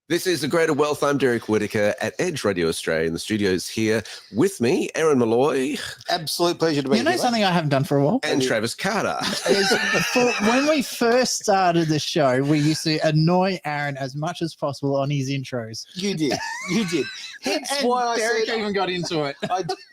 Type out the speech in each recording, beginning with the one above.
This is The Greater Wealth. I'm Derek Whittaker at Edge Radio Australia in the studios here with me, Aaron Malloy. Absolute pleasure to be here. You know something I haven't done for a while? And Travis Carter. When we first started the show, we used to annoy Aaron as much as possible on his intros. You did. Hence And why I Derek said even got into it.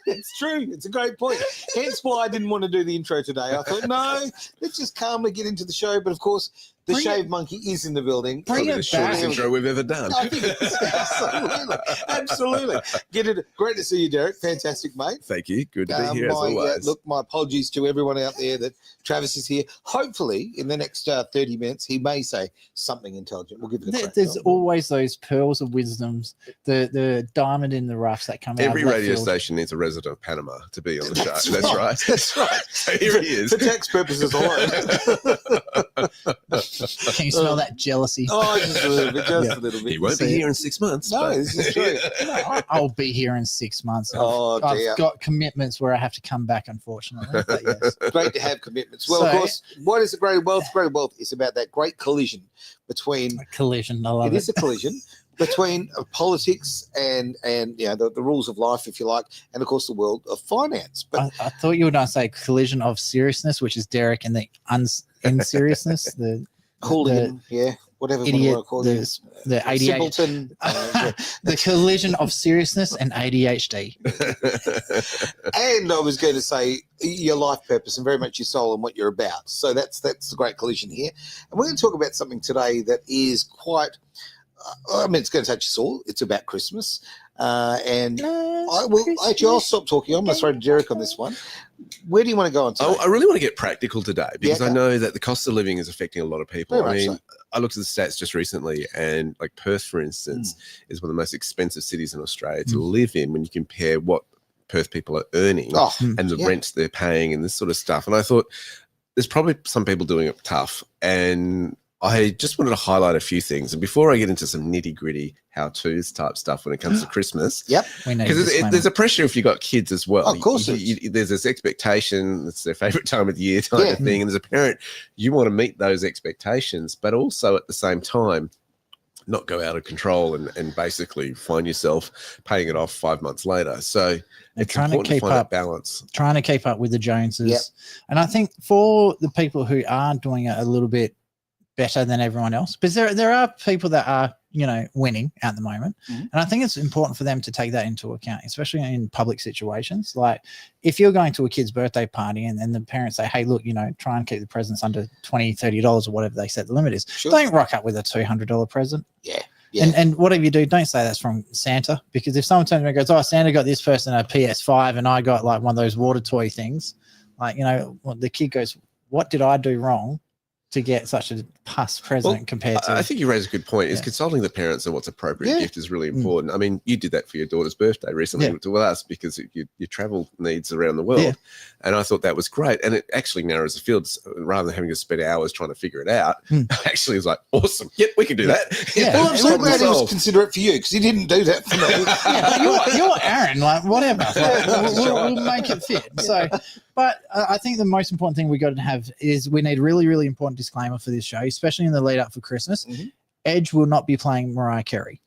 it's true. It's a great point. Hence why I didn't want to do the intro today. I thought, no, let's just calmly get into the show. But of course, the Shave Monkey is in the building. Bring Probably it the shortest back. intro we've ever done. I think it's absolutely. Get it. Great to see you, Derek. Fantastic, mate. Thank you. Good to be here as always. Look, my apologies to everyone out there that Travis is here. Hopefully, in the next 30 minutes, he may say something intelligent. We'll give it a crack. There's always those pearls of wisdoms, the diamond in the roughs that come out. Every of left radio field. station needs a resident of Panama to be on the show. That's That's right. That's right. So here he is. For tax purposes alone. Can you smell that jealousy? Oh, just a little bit. Just Yeah. a little bit. He won't be here in 6 months. No, but- this is true. I'll be here in 6 months. Oh, dear. I've got commitments where I have to come back, unfortunately. But yes. Great to have commitments. Well, of So- course, what is the Greater Wealth? Greater Wealth is about that great collision between, A collision. I love it is a collision between politics and you know, the rules of life, if you like, and of course the world of finance. But I thought you were going to say collision of seriousness, which is Derek, and the inseriousness, the hooligan, yeah, whatever you idiot, want to call it. the ADHD, Simpleton. the collision of seriousness and ADHD. And I was going to say your life purpose and very much your soul and what you're about. So that's the great collision here. And we're going to talk about something today that is quite, I mean, it's going to touch us all. It's about Christmas. And I'll stop talking. I'm going to throw to Derek on this one. Where do you want to go on today? I really want to get practical today because Yeah. I know that the cost of living is affecting a lot of people. Very I much mean, so. I looked at the stats just recently, and like Perth, for instance, is one of the most expensive cities in Australia to live in when you compare what Perth people are earning Oh, and the yeah. rents they're paying and this sort of stuff. And I thought there's probably some people doing it tough. And I just wanted to highlight a few things. And before I get into some nitty gritty how-tos type stuff when it comes to Christmas, Yep. We need because disclaimer. there's a pressure if you've got kids as well. Of course There's this expectation. It's their favorite time of the year kind Yeah. of thing. And as a parent, you want to meet those expectations, but also at the same time, not go out of control and basically find yourself paying it off 5 months later. So it's trying to important to keep find that up. balance. Trying to keep up with the Joneses. Yep. And I think for the people who are doing it a little bit better than everyone else, because there are people that are, you know, winning at the moment. Mhm. And I think it's important for them to take that into account, especially in public situations. Like if you're going to a kid's birthday party and the parents say, hey, look, you know, try and keep the presents under $20, $30 or whatever they set the limit is. Sure. Don't rock up with a $200 present. Yeah. And whatever you do, don't say that's from Santa, because if someone turns around and goes, oh, Santa got this person a PS5 and I got like one of those water toy things, like, you know, the kid goes, what did I do wrong to get such a pus present compared to? I think you raise a good point. Is Yeah. consulting the parents on what's appropriate Yeah. gift is really important. I mean, you did that for your daughter's birthday recently with us because your travel needs around the world. Yeah. And I thought that was great. And it actually narrows the fields rather than having to spend hours trying to figure it out. Actually, it's like, awesome. Yep, we can do that. Yeah. Well, I'm so Problem glad he was solved. considerate for you because he didn't do that for me. Yeah, but you're Aaron, like whatever. Like, we'll make it fit. So, but I think the most important thing we got to have is we need really, really important disclaimer for this show, especially in the lead up for Christmas. Mhm. Edge will not be playing Mariah Carey.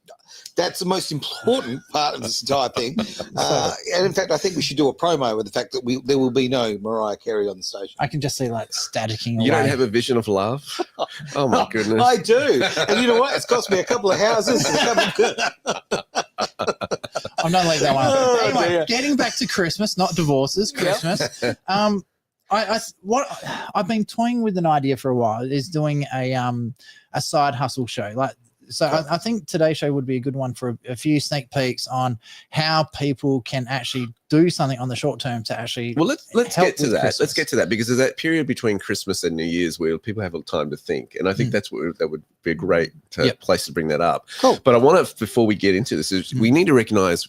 That's the most important part of this entire thing. And in fact, I think we should do a promo with the fact that there will be no Mariah Carey on the station. I can just see like staticking away. You don't have a vision of love? Oh, my goodness. I do. And you know what? It's cost me a couple of houses. I'm not like that one. Oh, Anyway, dear. getting back to Christmas, not divorces, Christmas. What I've been toying with an idea for a while is doing a side hustle show. I think today's show would be a good one for a few sneak peeks on how people can actually do something on the short term to actually. Well, let's help get to with that. Christmas. Let's get to that because there's that period between Christmas and New Year's where people have a time to think, and I think that would be a great place to bring that up. Cool. But I want to, before we get into this, is we need to recognize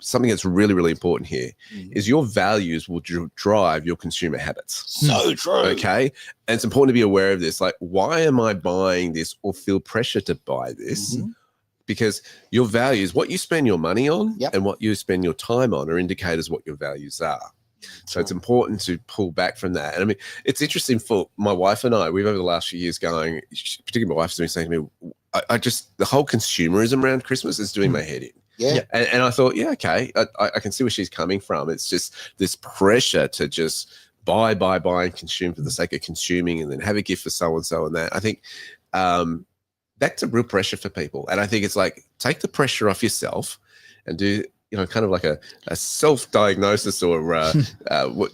something that's really, really important here is your values will drive your consumer habits. So true. Okay. And it's important to be aware of this. Like, why am I buying this or feel pressure to buy this? Because your values, what you spend your money on and what you spend your time on are indicators what your values are. So it's important to pull back from that. And I mean, it's interesting for my wife and I, we've over the last few years going, particularly my wife's been saying to me, I just, the whole consumerism around Christmas is doing my head in. Yeah. And I thought, yeah, okay, I can see where she's coming from. It's just this pressure to just buy and consume for the sake of consuming, and then have a gift for so-and-so and that. I think that's a real pressure for people. And I think it's like, take the pressure off yourself and do, kind of like a self-diagnosis or what.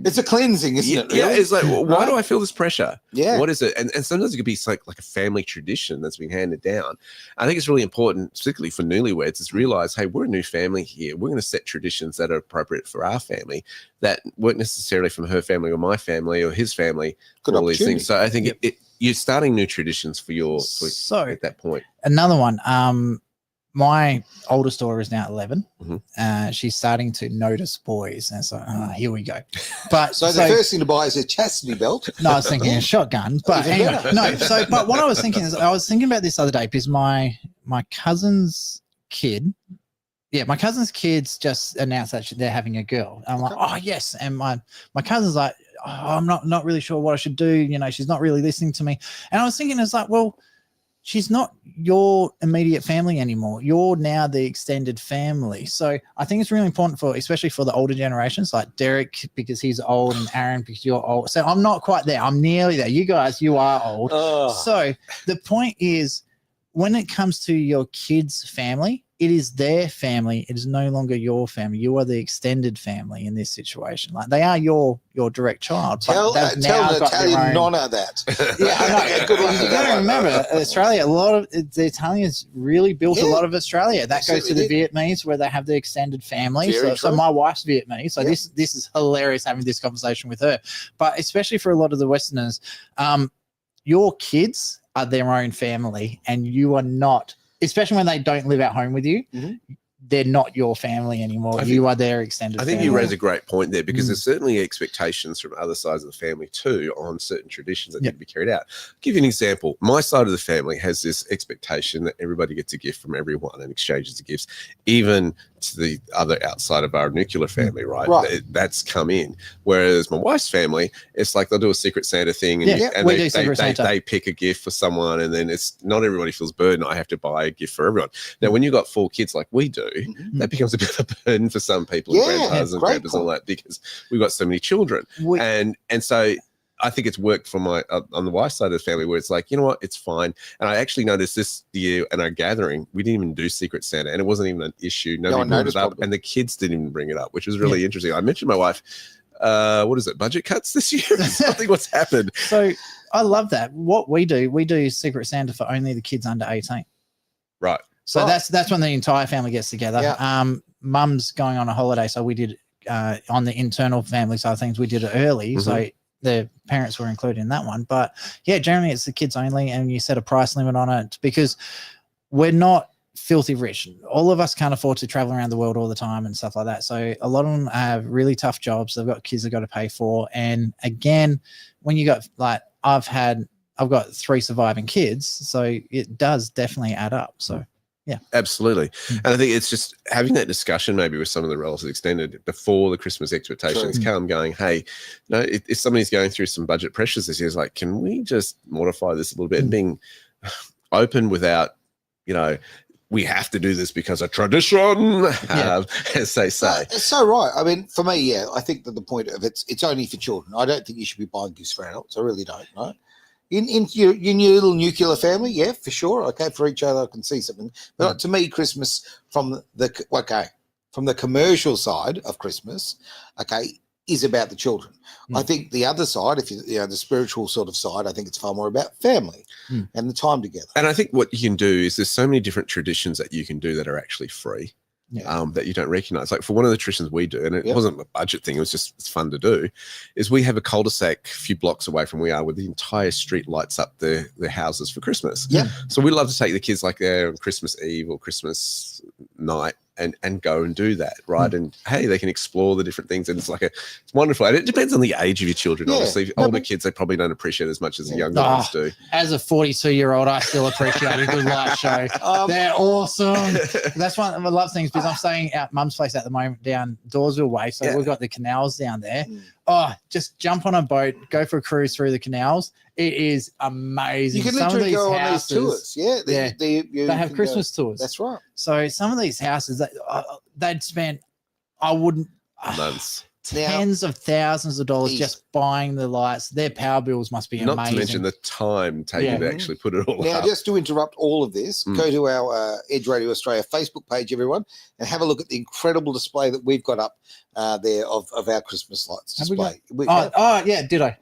It's a cleansing, isn't it? Really? Yeah, it's like, why do I feel this pressure? Yeah. What is it? And sometimes it could be like a family tradition that's been handed down. I think it's really important, particularly for newlyweds, is realize, hey, we're a new family here. We're going to set traditions that are appropriate for our family that weren't necessarily from her family or my family or his family. Good all these opportunity. things. So I think you're starting new traditions for at that point. Another one. My oldest daughter is now 11. Mm-hmm. She's starting to notice boys, and so here we go. But so the first thing to buy is a chastity belt. No, I was thinking a shotgun. But anyway, no. So, but what I was thinking is, I was thinking about this the other day because my cousin's kid. Yeah, my cousin's kids just announced that they're having a girl. I'm like, oh yes, and my cousin's like, oh, I'm not really sure what I should do. She's not really listening to me. And I was thinking, it's like, well, she's not your immediate family anymore. You're now the extended family. So I think it's really important especially for the older generations, like Derek, because he's old, and Aaron, because you're old. So I'm not quite there. I'm nearly there. You guys, you are old. So the point is, when it comes to your kids' family, it is their family. It is no longer your family. You are the extended family in this situation. Like, they are your direct child. Tell the Italian nonna that. Yeah, I know. Good luck. You got to remember, Australia, the Italians really built a lot of Australia. That goes to the Vietnamese, where they have the extended family. So my wife's Vietnamese. So this is hilarious having this conversation with her. But especially for a lot of the Westerners, your kids are their own family, and you are not. Especially when they don't live at home with you, they're not your family anymore. You are their extended family. I think you raise a great point there, because there's certainly expectations from other sides of the family too on certain traditions that need to be carried out. I'll give you an example. My side of the family has this expectation that everybody gets a gift from everyone and exchanges the gifts, even to the other outside of our nuclear family, right? That's come in. Whereas my wife's family, it's like they'll do a Secret Santa thing, and they pick a gift for someone, and then it's not everybody feels burdened. I have to buy a gift for everyone. Now, when you've got 4 kids like we do, that becomes a bit of a burden for some people, and grandfathers and grandpas and all that, because we've got so many children. And so I think it's worked for my on the wife's side of the family, where it's like, you know what, it's fine. And I actually noticed this year in our gathering, we didn't even do Secret Santa, and it wasn't even an issue. Nobody brought it up, and the kids didn't even bring it up, which was really interesting. I mentioned my wife, what is it, budget cuts this year? Something what's happened. So I love that. What we do Secret Santa for only the kids under 18. Right. So that's when the entire family gets together. Mum's going on a holiday, so we did on the internal family side of things, we did it early. So the parents were included in that one. But yeah, generally it's the kids only, and you set a price limit on it, because we're not filthy rich. All of us can't afford to travel around the world all the time and stuff like that. So a lot of them have really tough jobs. They've got kids they've got to pay for. And again, when you got, like, I've got 3 surviving kids, so it does definitely add up. So yeah, absolutely. And I think it's just having that discussion maybe with some of the relatives extended before the Christmas expectations come, going, hey, if somebody's going through some budget pressures this year, it's like, can we just modify this a little bit, and being open without, we have to do this because of tradition, as they say. It's so right. I mean, for me, I think that the point of it's only for children. I don't think you should be buying gifts for adults. I really don't, right? In your little nuclear family, yeah, for sure. Okay, for each other, I can see something. But to me, Christmas from the commercial side of Christmas, is about the children. I think the other side, if the spiritual sort of side, I think it's far more about family and the time together. And I think what you can do is there's so many different traditions that you can do that are actually free. That you don't recognize. Like, for one of the traditions we do, and it wasn't a budget thing, it's fun to do, is we have a cul-de-sac a few blocks away from where we are, where the entire street lights up their houses for Christmas. So we love to take the kids, like, there on Christmas Eve or Christmas night, and go and do that, right? And hey, they can explore the different things, and it's wonderful. And it depends on the age of your children. Obviously, older kids, they probably don't appreciate as much as the younger ones do. As a 42-year-old, I still appreciate a good light show. They're awesome. That's one of I love things because I'm staying at Mum's place at the moment down Dawesville Way, so we've got the canals down there. Just jump on a boat, go for a cruise through the canals. It is amazing. You can literally go on these tours. They have Christmas tours. That's right. So some of these houses, they'd spent, months. Tens of thousands of dollars just buying the lights. Their power bills must be amazing. Not to mention the time taken to actually put it all now, up. just to interrupt all of this, go to our Edge Radio Australia Facebook page, everyone, and have a look at the incredible display that we've got up there of our Christmas lights display. Did I?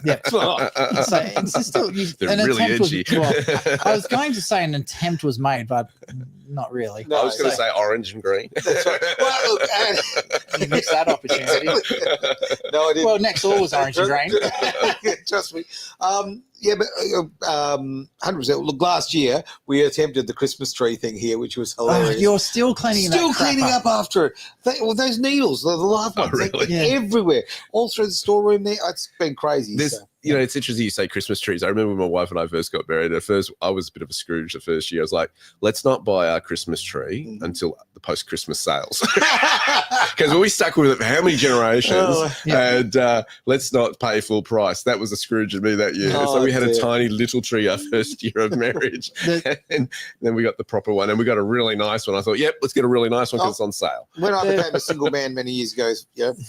Yeah. So it's still, they're really edgy. I was going to say an attempt was made, but not really. No, I was going to say orange and green. That's right. Well, look, you missed that opportunity. No, I didn't. Well, next door was orange and green. Trust me. But 100%. Look, last year we attempted the Christmas tree thing here, which was hilarious. You're still cleaning up after it. Those needles, the live ones, really? everywhere, all through the storeroom there. It's been crazy. It's interesting you say Christmas trees. I remember when my wife and I first got married. At first, I was a bit of a Scrooge the first year. I was like, let's not buy our Christmas tree until the post-Christmas sales. Because we stuck with it for how many generations? And let's not pay full price. That was the Scrooge of me that year. So we had a tiny little tree our first year of marriage. And then we got the proper one. And we got a really nice one. I thought, let's get a really nice one because it's on sale. When I became a single man many years ago,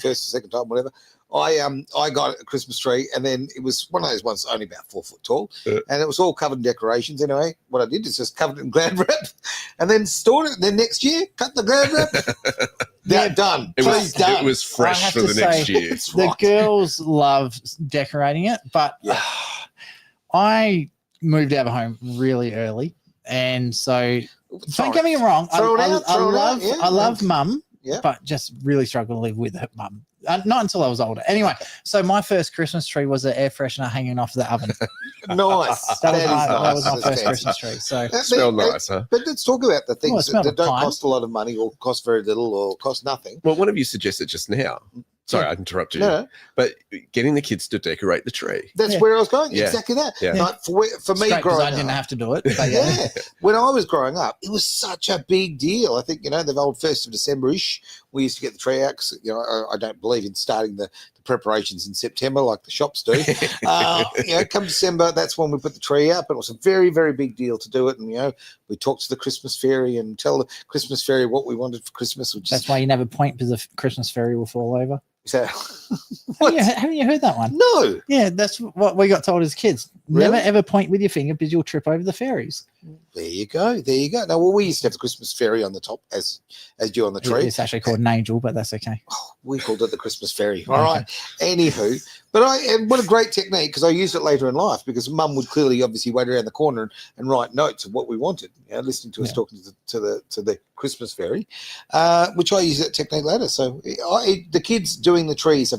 first or second time, whatever, I got a Christmas tree, and then it was one of those ones only about 4 foot tall, and it was all covered in decorations. Anyway, what I did is just covered it in Glad wrap, and then stored it. And then next year, cut the Glad wrap. Done. It was fresh for the next year. The girls love decorating it, but I moved out of home really early, and so don't get me wrong, I love Mum, but just really struggle to live with her Mum. Not until I was older. Anyway, so my first Christmas tree was an air freshener hanging off the oven. Nice. That was my first Christmas tree. So smelled nice, huh? But let's talk about the things that don't cost a lot of money or cost very little or cost nothing. Well, one of you suggested just now. Sorry, I interrupted you. No. But getting the kids to decorate the tree. That's where I was going. Yeah. Exactly that. Yeah. Like for me growing up. I didn't have to do it. But when I was growing up, it was such a big deal. I think, the old 1st of December-ish, we used to get the tree out because, I don't believe in starting the preparations in September like the shops do. Come December, that's when we put the tree up. And it was a very, very big deal to do it. And, we talked to the Christmas fairy and tell the Christmas fairy what we wanted for Christmas. That's why you never point because the Christmas fairy will fall over. So, haven't you heard that one? No. Yeah, that's what we got told as kids. Really? Never ever point with your finger because you'll trip over the fairies. There you go. Now, we used to have the Christmas fairy on the top as you on the tree. It's actually called an angel, but that's okay. We called it the Christmas fairy. All right. Anywho, but what a great technique, because I used it later in life because Mum would clearly obviously wait around the corner and write notes of what we wanted. Listening to us talking to the Christmas fairy, which I use that technique later. So the kids doing the trees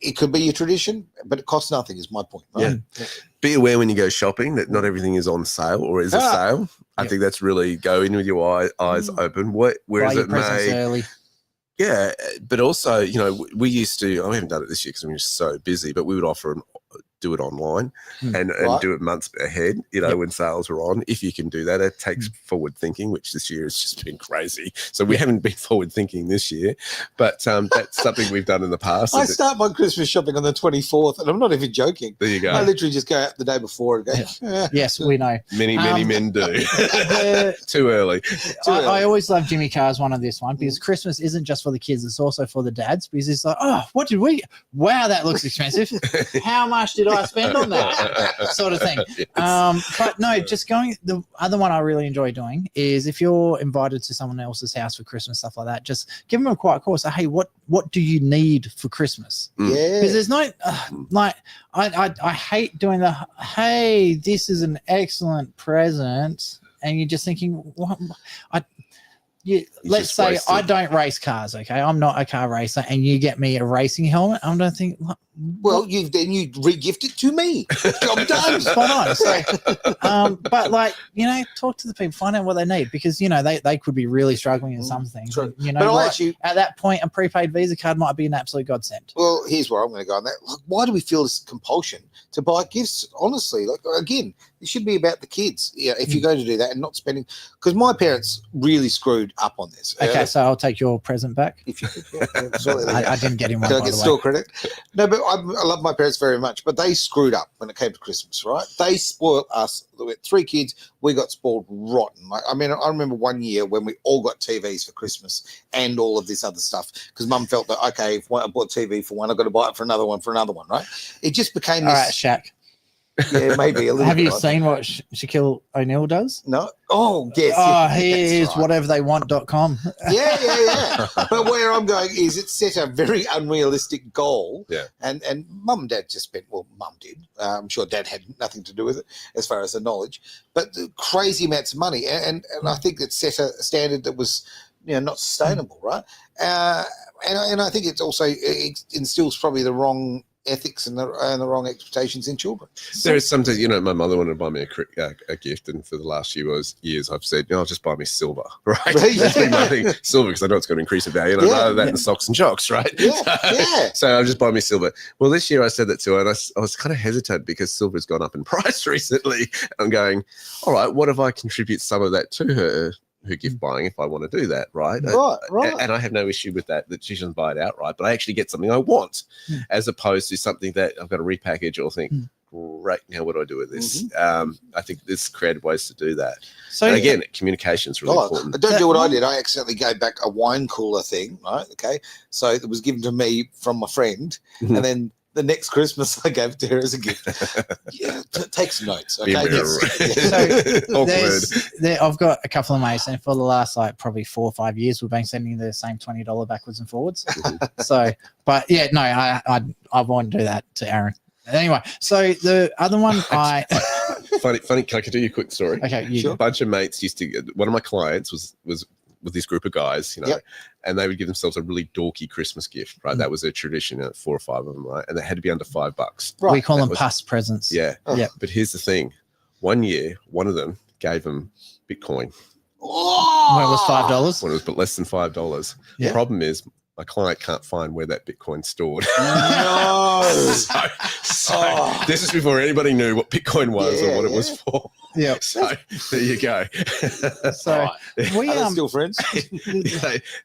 it could be a tradition, but it costs nothing is my point. Right? Yeah. Be aware when you go shopping that not everything is on sale or is a sale. I think that's really go in with your eyes open. Where is it made? Early. Yeah, but also, we used to, we haven't done it this year because we're just so busy, but we would do it online and do it months ahead, when sales are on. If you can do that, it takes forward thinking, which this year has just been crazy. So we haven't been forward thinking this year, but that's something we've done in the past. I start my Christmas shopping on the 24th, and I'm not even joking. There you go. I literally just go out the day before and go. Yes, we know. Many men do. Too early. I always love Jimmy Carr's one on this one because Christmas isn't just for the kids, it's also for the dads, because it's like, wow, that looks expensive. How much did I spend on that sort of thing? Yes. But no, just going, the other one I really enjoy doing is if you're invited to someone else's house for Christmas, stuff like that, just give them a quiet call. Say, hey, what do you need for Christmas? Yeah. Because there's no, I hate doing the, hey, this is an excellent present. And you're just thinking, what? Let's say I don't race cars, okay? I'm not a car racer, and you get me a racing helmet. I'm going to think, Well, you re-gift it to me. Job done. Spot on. So, but like, talk to the people, find out what they need, because they could be really struggling in some things. True. But at that point, a prepaid Visa card might be an absolute godsend. Well, here's where I'm going to go on that. Like, why do we feel this compulsion to buy gifts? Honestly, like, again, it should be about the kids. Yeah, if you're going to do that and not spending, because my parents really screwed up on this. Okay, so I'll take your present back. If you could, sorry, I didn't get him one. Can I get store credit? No, but I love my parents very much, but they screwed up when it came to Christmas, right? They spoiled us. We had 3 kids. We got spoiled rotten. Like, I mean, I remember one year when we all got TVs for Christmas and all of this other stuff, because Mum felt that, okay, if I bought a TV for one, I've got to buy it for another one, right? It just became this. All right, Shaq. Yeah, maybe a little Have bit. you seen what Shaquille O'Neal does? No. Oh, yes. Oh, he is right. whatevertheywant.com. Yeah. But where I'm going is it set a very unrealistic goal. Yeah. And Mum and Dad just spent, well, Mum did. I'm sure Dad had nothing to do with it as far as the knowledge, but the crazy amounts of money. And I think it set a standard that was, not sustainable, right? And I think it also instills probably the wrong ethics and the wrong expectations in children. There is sometimes, my mother wanted to buy me a gift, and for the last few years I've said, just buy me silver, right? That's been my thing, silver, because I know it's going to increase in value, and I'd rather that than socks and jocks, right? So I'll just buy me silver. Well, this year I said that to her, and I was kind of hesitant because silver's gone up in price recently. I'm going, all right, what if I contribute some of that to her gift buying if I want to do that, right? Right. And I have no issue with that she doesn't buy it outright, but I actually get something I want, as opposed to something that I've got to repackage or think, great, now what do I do with this? I think there's creative ways to do that. So and again, communication is really important. Don't do what I did. I accidentally gave back a wine cooler thing, right? Okay. So it was given to me from my friend, and then the next Christmas I gave it to her as a gift. Take some notes, okay? I've got a couple of mates, and for the last probably 4 or 5 years, we've been sending the same $20 backwards and forwards. So, but yeah, no, I won't do that to Aaron. Anyway, so the other one, funny. Can I do you a quick story? Okay, sure. A bunch of mates used to. One of my clients was with this group of guys, and they would give themselves a really dorky Christmas gift, right? That was a tradition, 4 or 5 of them, right? And they had to be under $5. Right. We call them past presents. Yeah. Yeah. But here's the thing. One year, one of them gave them Bitcoin. Oh! When it was $5? When it was but less than $5. Yeah. The problem is my client can't find where that Bitcoin's stored. No. so this is before anybody knew what Bitcoin was or what it was for. Yeah. So there you go. So we are still friends.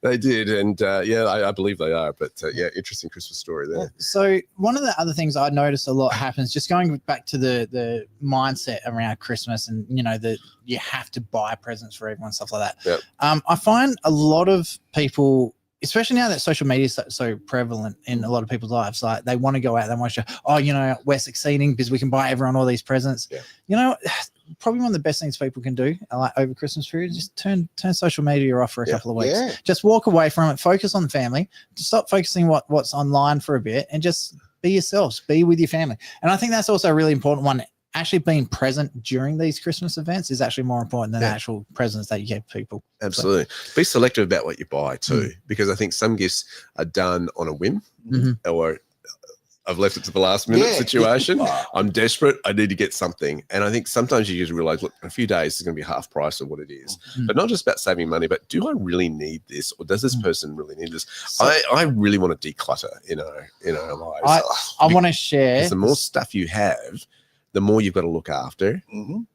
they did, and I believe they are. But interesting Christmas story there. So one of the other things I noticed a lot happens, just going back to the mindset around Christmas, and that you have to buy presents for everyone, stuff like that. Yep. I find a lot of people, especially now that social media is so prevalent in a lot of people's lives, like they want to go out, they want to show, we're succeeding because we can buy everyone all these presents. Yeah. Probably one of the best things people can do, like over Christmas period, is just turn social media off for a couple of weeks. Yeah. Just walk away from it, focus on the family, just stop focusing what's online for a bit, and just be yourselves, be with your family. And I think that's also a really important one. Actually being present during these Christmas events is actually more important than the actual presents that you give people. Absolutely. Be selective about what you buy too, because I think some gifts are done on a whim, or I've left it to the last minute situation. I'm desperate. I need to get something. And I think sometimes you just realize, look, in a few days, it's going to be half price of what it is. But not just about saving money, but do I really need this? Or does this person really need this? So, I really want to declutter in our lives. I want to share. Because the more stuff you have, the more you've got to look after.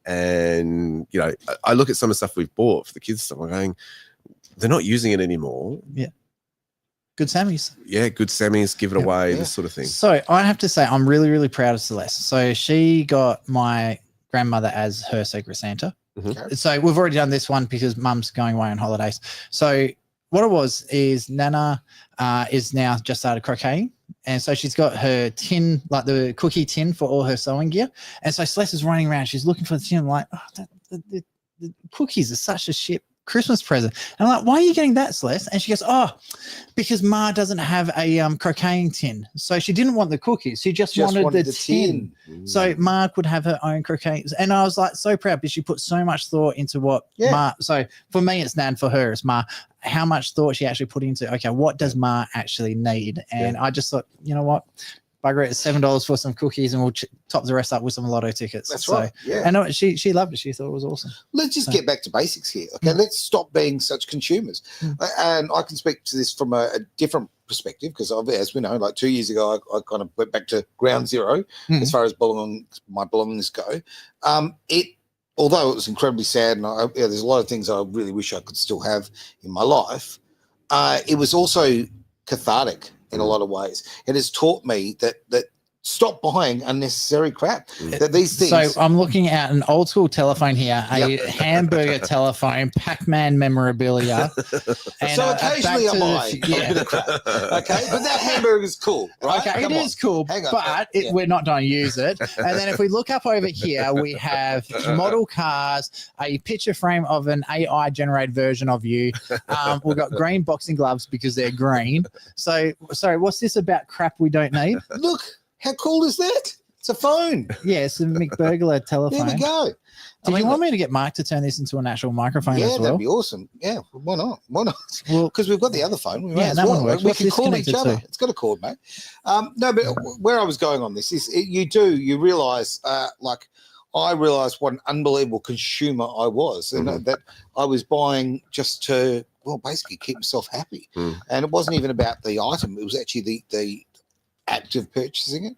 And, I look at some of the stuff we've bought for the kids stuff. I'm going, they're not using it anymore. Yeah. Good Sammys. Yeah, good Sammys, give it away, this sort of thing. So I have to say, I'm really, really proud of Celeste. So she got my grandmother as her Secret Santa. So we've already done this one because Mum's going away on holidays. So what it was is Nana is now just started crocheting. And so she's got her tin, like the cookie tin for all her sewing gear. And so Celeste is running around. She's looking for the tin. I'm like, the cookies are such a shit Christmas present. And I'm like, why are you getting that, Celeste? And she goes, because Ma doesn't have a crocheting tin. So she didn't want the cookies. She just wanted the tin. So Ma could have her own crocheting. And I was like so proud because she put so much thought into what Ma. So for me, it's Nan. For her, it's Ma. How much thought she actually put into, okay, what does Ma actually need? And I just thought, you know what? bugger it, $7 for some cookies, and we'll top the rest up with some lotto tickets. That's right. Yeah. And she loved it. She thought it was awesome. Let's just get back to basics here. Okay, let's stop being such consumers. And I can speak to this from a different perspective because, as we know, like 2 years ago, I kind of went back to ground zero as far as my belongings go. Although it was incredibly sad, and there's a lot of things I really wish I could still have in my life, it was also cathartic in a lot of ways. It has taught me that stop buying unnecessary crap. That these things. So I'm looking at an old school telephone here, a hamburger telephone, Pac-Man memorabilia. And so occasionally I buy a bit of crap. Okay, but that hamburger is cool, right? Okay, it is cool, but we're not going to use it. And then if we look up over here, we have model cars, a picture frame of an AI generated version of you. We've got green boxing gloves because they're green. So, sorry, what's this about crap we don't need? Look. How cool is that? It's a phone. Yeah, it's a McBurglar telephone. There we go. Do you want me to get Mark to turn this into an actual microphone as well? Yeah, that'd be awesome. Yeah, why not? Why not? Well, because we've got the other phone. We that one works. We can call each other. It's got a cord, mate. No, but where I was going on this is you realise, like I realised what an unbelievable consumer I was, and that I was buying just to, well, basically keep myself happy. And it wasn't even about the item. It was actually the act of purchasing it.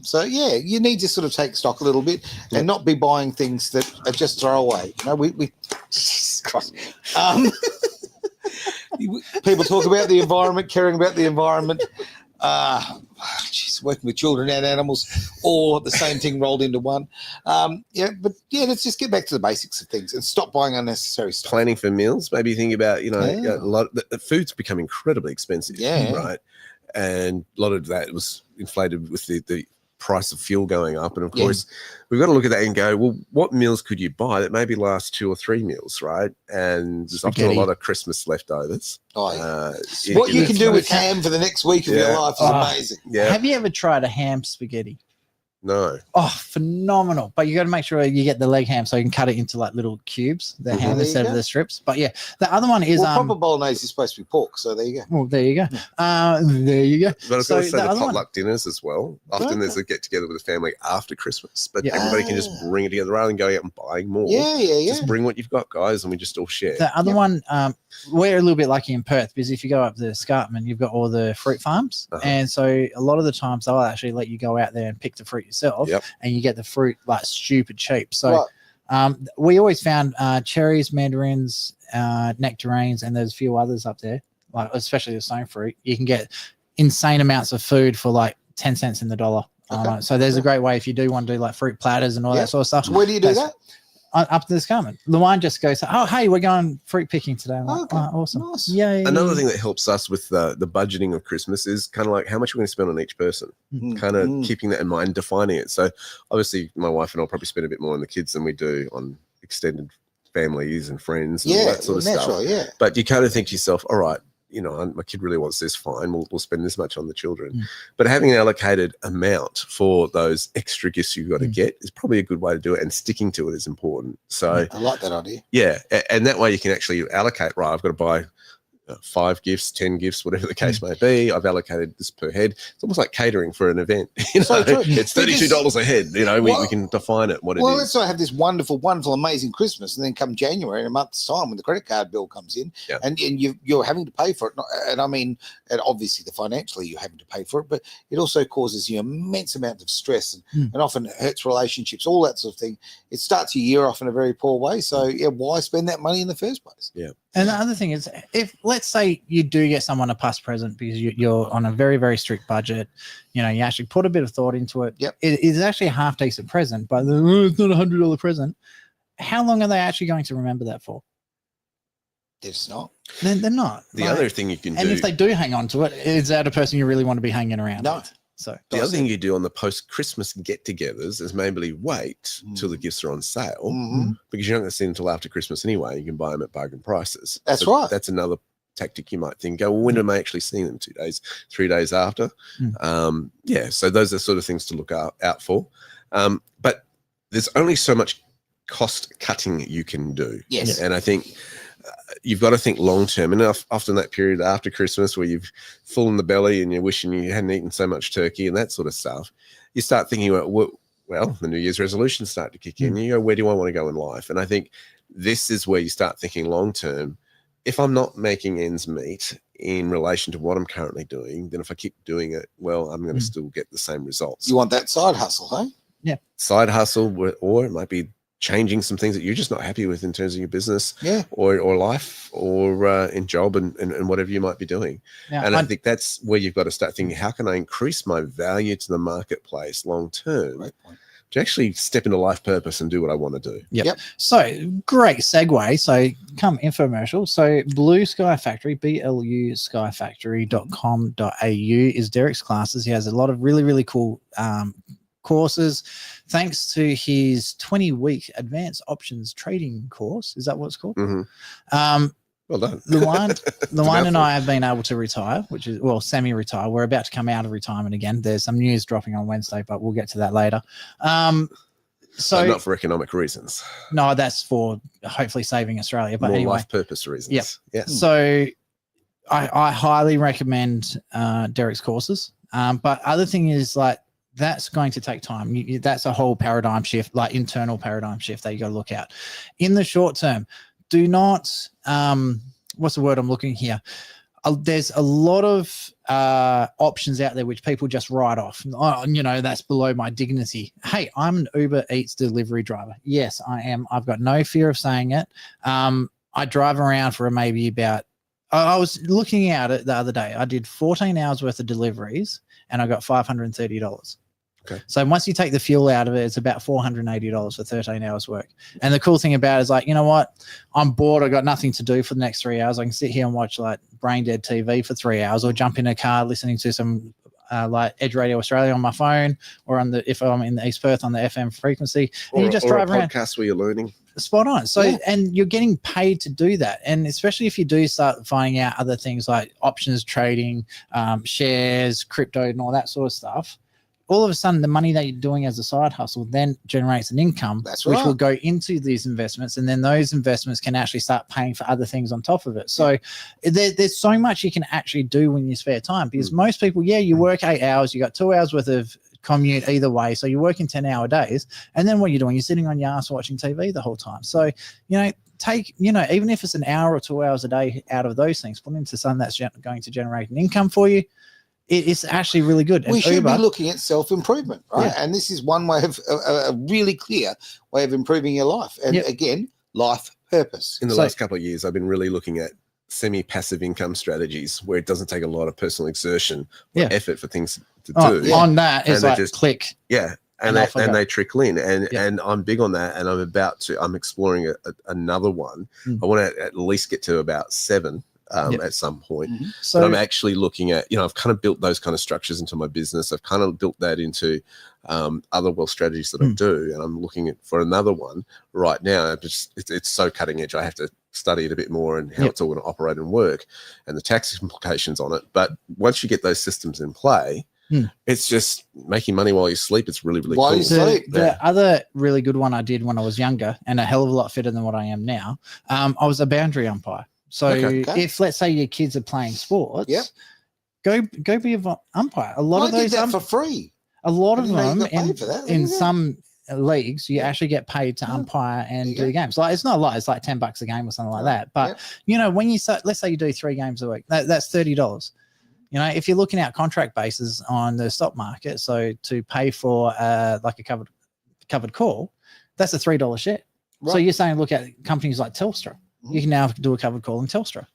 So yeah, you need to sort of take stock a little bit and not be buying things that are just throwaway. You know, we Jesus Christ. People talk about the environment, caring about the environment. Working with children and animals, or the same thing rolled into one. Let's just get back to the basics of things and stop buying unnecessary stuff. Planning for meals. Maybe think about, a lot. The food's become incredibly expensive, right? And a lot of that was inflated with the price of fuel going up. And of course, we've got to look at that and go, well, what meals could you buy that maybe last 2 or 3 meals, right? And there's often a lot of Christmas leftovers. What you can do with ham for the next week of your life is amazing. Yeah. Have you ever tried a ham spaghetti? No. Oh, phenomenal. But you got to make sure you get the leg ham so you can cut it into like little cubes, the ham instead of the strips. But yeah, the other one is proper bolognese is supposed to be pork, so there you go. Well, there you go. There you go. But I was going to say the potluck dinners as well. Often there's a get together with the family after Christmas, but everybody can just bring it together rather than going out and buying more. Just bring what you've got, guys, and we just all share. The other one, we're a little bit lucky in Perth because if you go up to Escarpment, you've got all the fruit farms. And so a lot of the times they'll actually let you go out there and pick the fruit yourself. And you get the fruit like stupid cheap. So we always found cherries, mandarins, nectarines, and there's a few others up there, like especially the stone fruit. You can get insane amounts of food for like 10 cents in the dollar. So there's a great way if you do want to do like fruit platters and all that sort of stuff. So where do you do that? Up to this Escarpment. Luan just goes, oh, hey, we're going fruit picking today. I'm like, awesome. Nice. Yeah. Another thing that helps us with the budgeting of Christmas is kind of like how much we're going to spend on each person, kind of keeping that in mind, defining it. So obviously my wife and I'll probably spend a bit more on the kids than we do on extended families and friends and all that sort of stuff. But you kind of think to yourself, all right, my kid really wants this, fine, we'll spend this much on the children. But having an allocated amount for those extra gifts you've got to get is probably a good way to do it, and sticking to it is important. So I like that idea. Yeah, and that way you can actually allocate, right, I've got to buy 5 gifts, 10 gifts, whatever the case may be. I've allocated this per head. It's almost like catering for an event. So true. It's $32 a head. We can define it what it is. Well, let's not have this wonderful, wonderful, amazing Christmas, and then come January in a month's time when the credit card bill comes in, and you're having to pay for it. And I mean, and obviously financially you're having to pay for it, but it also causes you immense amount of stress and often hurts relationships, all that sort of thing. It starts your year off in a very poor way. So why spend that money in the first place? Yeah. And the other thing is, if let's say you do get someone a past present because you're on a very, very strict budget, you actually put a bit of thought into it. It is actually a half decent present, but it's not $100 present. How long are they actually going to remember that for? It's not. They're not. The other thing you can do, and if they do hang on to it, is that a person you really want to be hanging around with? So the other thing you do on the post-Christmas get-togethers is maybe wait till the gifts are on sale, because you're not going to see them until after Christmas anyway. You can buy them at bargain prices. That's right. That's another tactic you might think. Well, when am I actually seeing them? 2 days, 3 days after? So those are sort of things to look out for. But there's only so much cost cutting you can do. Yes. And I think you've got to think long term. And often that period after Christmas where you've full in the belly and you're wishing you hadn't eaten so much turkey and that sort of stuff, you start thinking about, well, the New Year's resolutions start to kick in. You go, where do I want to go in life? And I think this is where you start thinking long term. If I'm not making ends meet in relation to what I'm currently doing, then if I keep doing it, well, I'm going to still get the same results. You want that side hustle, huh? Yeah. Side hustle, or it might be changing some things that you're just not happy with in terms of your business or life or in job and whatever you might be doing. Yeah, and I think that's where you've got to start thinking, how can I increase my value to the marketplace long term to actually step into life purpose and do what I want to do? Yep. So great segue. So come infomercial. So Blue Sky Factory, bluskyfactory.com.au is Derek's classes. He has a lot of really, really cool courses thanks to his 20-week advanced options trading course. Is that what it's called? Mm-hmm. Well done. Luan and I have been able to retire, which is, well, semi-retire. We're about to come out of retirement again. There's some news dropping on Wednesday, but we'll get to that later. So but not for economic reasons. No, that's for hopefully saving Australia. But more anyway, life purpose reasons. Yep. Yeah. So I highly recommend Derek's courses. But other thing is, like, that's going to take time. That's a whole paradigm shift, like internal paradigm shift that you got to look at. In the short term, do not, what's the word I'm looking here? There's a lot of options out there which people just write off. Oh, that's below my dignity. Hey, I'm an Uber Eats delivery driver. Yes, I am. I've got no fear of saying it. I drive around for maybe about, I was looking at it the other day. I did 14 hours worth of deliveries and I got $530. Okay. So once you take the fuel out of it, it's about $480 for 13 hours work. And the cool thing about it is, like, you know what? I'm bored. I got nothing to do for the next 3 hours. I can sit here and watch like brain dead TV for 3 hours, or jump in a car listening to some like Edge Radio Australia on my phone, or if I'm in the East Perth on the FM frequency, and you just drive around. Podcast where you're learning. Spot on. So, and you're getting paid to do that. And especially if you do start finding out other things like options trading, shares, crypto, and all that sort of stuff, all of a sudden the money that you're doing as a side hustle then generates an income, which will go into these investments. And then those investments can actually start paying for other things on top of it. So there's so much you can actually do when you spare time, because most people, you work 8 hours, you got 2 hours worth of commute either way. So you're working 10-hour days. And then what you're doing, you're sitting on your ass watching TV the whole time. So, take, even if it's an hour or 2 hours a day out of those things, put into something that's going to generate an income for you. It's actually really good. We should be looking at self-improvement, right? Yeah. And this is one way of a really clear way of improving your life. And again, life purpose. In the last couple of years, I've been really looking at semi-passive income strategies where it doesn't take a lot of personal exertion or effort for things to do. On that, it's like just click. Yeah. And they trickle in. And I'm big on that. And I'm exploring another one. I want to at least get to about 7. At some point. So but I'm actually looking at, I've kind of built those kind of structures into my business. I've kind of built that into other wealth strategies that I do. And I'm looking for another one right now. It's so cutting edge. I have to study it a bit more and how it's all going to operate and work and the tax implications on it. But once you get those systems in play, it's just making money while you sleep. It's really, really cool. The other really good one I did when I was younger, and a hell of a lot fitter than what I am now, I was a boundary umpire. So if, let's say, your kids are playing sports, go be an umpire. A lot of those did that for free. A lot of them in some leagues, you actually get paid to umpire and do games. Like, it's not a lot. It's like $10 a game or something like that. But when you start, let's say you do 3 games a week, that's $30. If you're looking at contract basis on the stock market, so to pay for like a covered call, that's a $3 share. Right. So you're saying, look at companies like Telstra. You can now do a covered call in Telstra.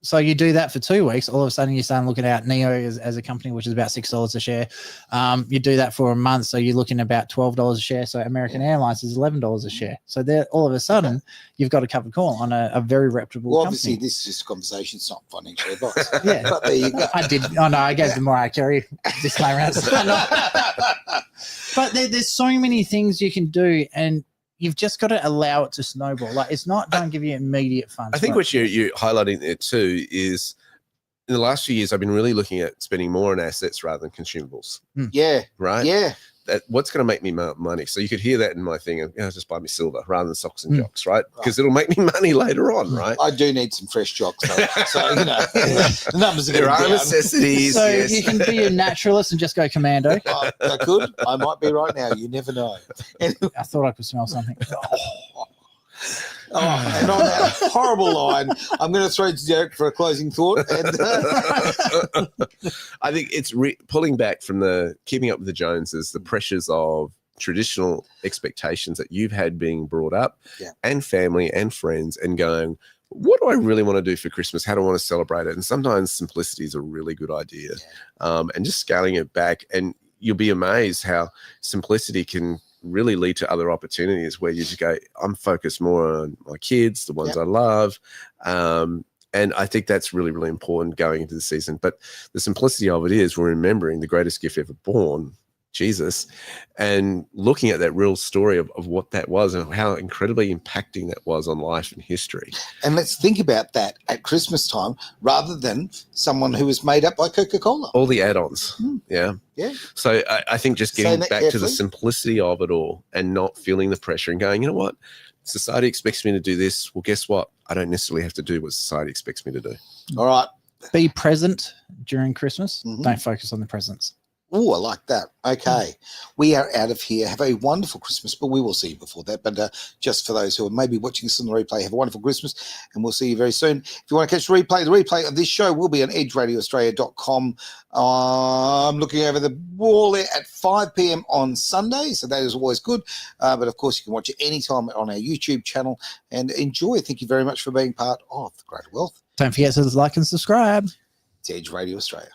So you do that for 2 weeks. All of a sudden, you start looking at Neo as a company, which is about $6 a share. You do that for a month. So you're looking at about $12 a share. So American Airlines is $11 a share. So there, all of a sudden, you've got a covered call on a very reputable company. Obviously, this is just a conversation. It's not financial advice. But there you go. I gave the Mariah Carey disclaimer. But there's so many things you can do, and you've just got to allow it to snowball. Like, it's not going to give you immediate funds. I think what you're highlighting there too is, in the last few years, I've been really looking at spending more on assets rather than consumables. Yeah. Right? Yeah. what's going to make me money? So you could hear that in my thing of, just buy me silver rather than socks and jocks, right? Because it'll make me money later on, right? I do need some fresh jocks, though. So, the numbers are There getting are down. necessities. So yes. you can be a naturalist and just go commando. I could. I might be right now. You never know. I thought I could smell something. And on that horrible line, I'm going to throw to Derek for a closing thought. And, I think it's pulling back from the keeping up with the Joneses, the pressures of traditional expectations that you've had being brought up, and family and friends, and going, what do I really want to do for Christmas? How do I want to celebrate it? And sometimes simplicity is a really good idea, and just scaling it back. And you'll be amazed how simplicity can really lead to other opportunities where you just go, I'm focused more on my kids, the ones I love. And I think that's really, really important going into the season. But the simplicity of it is we're remembering the greatest gift ever born, Jesus, and looking at that real story of what that was and how incredibly impacting that was on life and history. And let's think about that at Christmas time rather than someone who was made up by Coca-Cola. All the add-ons. Yeah. So I think just getting back to the simplicity of it all and not feeling the pressure and going, you know what? Society expects me to do this. Well, guess what? I don't necessarily have to do what society expects me to do. All right. Be present during Christmas. Don't focus on the presents. Oh, I like that. Okay. We are out of here. Have a wonderful Christmas, but we will see you before that. But just for those who are maybe watching this on the replay, have a wonderful Christmas, and we'll see you very soon. If you want to catch the replay of this show will be on edgeradioaustralia.com. I'm looking over the wall there at 5 p.m. on Sunday, so that is always good. But, of course, you can watch it anytime on our YouTube channel and enjoy. Thank you very much for being part of The Greater Wealth. Don't forget to like and subscribe. It's Edge Radio Australia.